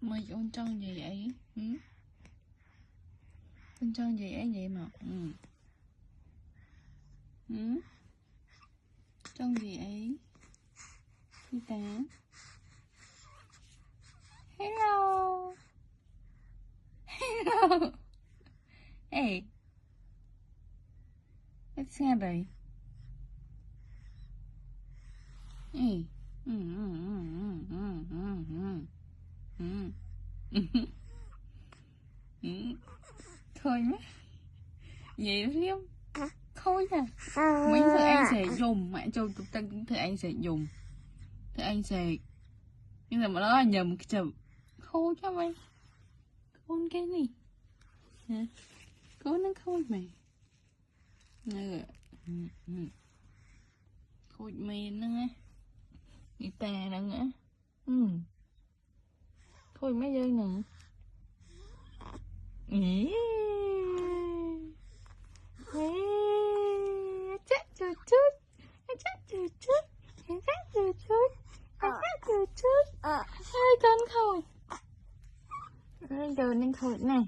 Mày con trong gì vậy? Ừ? Con trong gì ấy vậy mà? Ừ. Ừ? Trong gì ấy? Đi ta. Hello. Hello. Hey. Let's have a. Hey. Ừ. Thôi má. Vậy liếm. Thôi nha. Mấy thứ anh sẽ dùng. Mẹ cho tụi ta những thứ anh sẽ dùng. Thứ anh sẽ. Nhưng mà nó là nhầm cái chầm. Khôi cho mày. Khôn cái gì? Hả? Cố nó khôi mày. Nè. Khôi mày nữa á. Đi tà nữa á. Khôi mấy rơi nè. Chắc chút chút. Chắc chút chút. Chắc chút chút. Chắc chút chút. Hai con khôi. Rồi nên khôi này.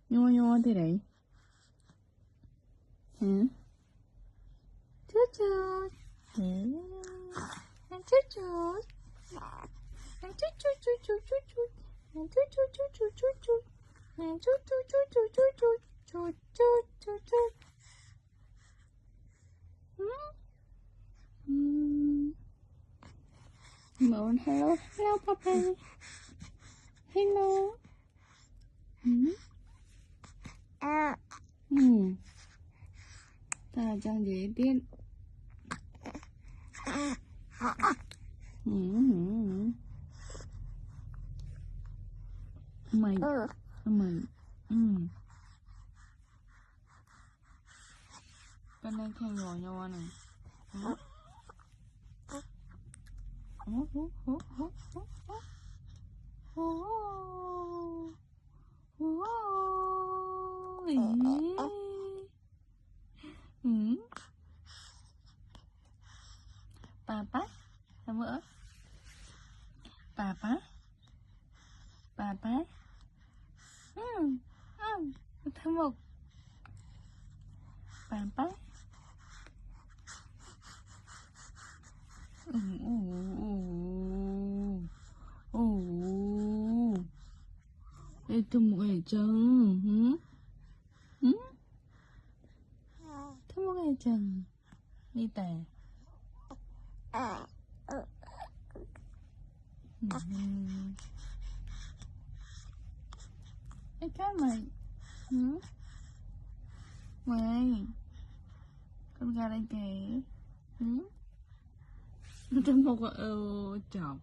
Nhô nhô thế đấy. Hả? Chút chút. Chút chút. Chút chút chút chút chút chút. Chút chút chút chút chút chút. Chút chút chút chút chút chút. Chút chút chút chút. Moan, hello, hello, Papa. Hello. Ta chẳng dễ biết. Mày. Mày. Con đang theo nhỏ nhỏ này. Papa, sao nữa? Papa, Papa. Thơm một. Papa. Ê, thơm một ngày trăng. Thơm một ngày trăng. Đi tè. Ê, cái mày. Mày. Con gà đây kìa. Thơm một chọc.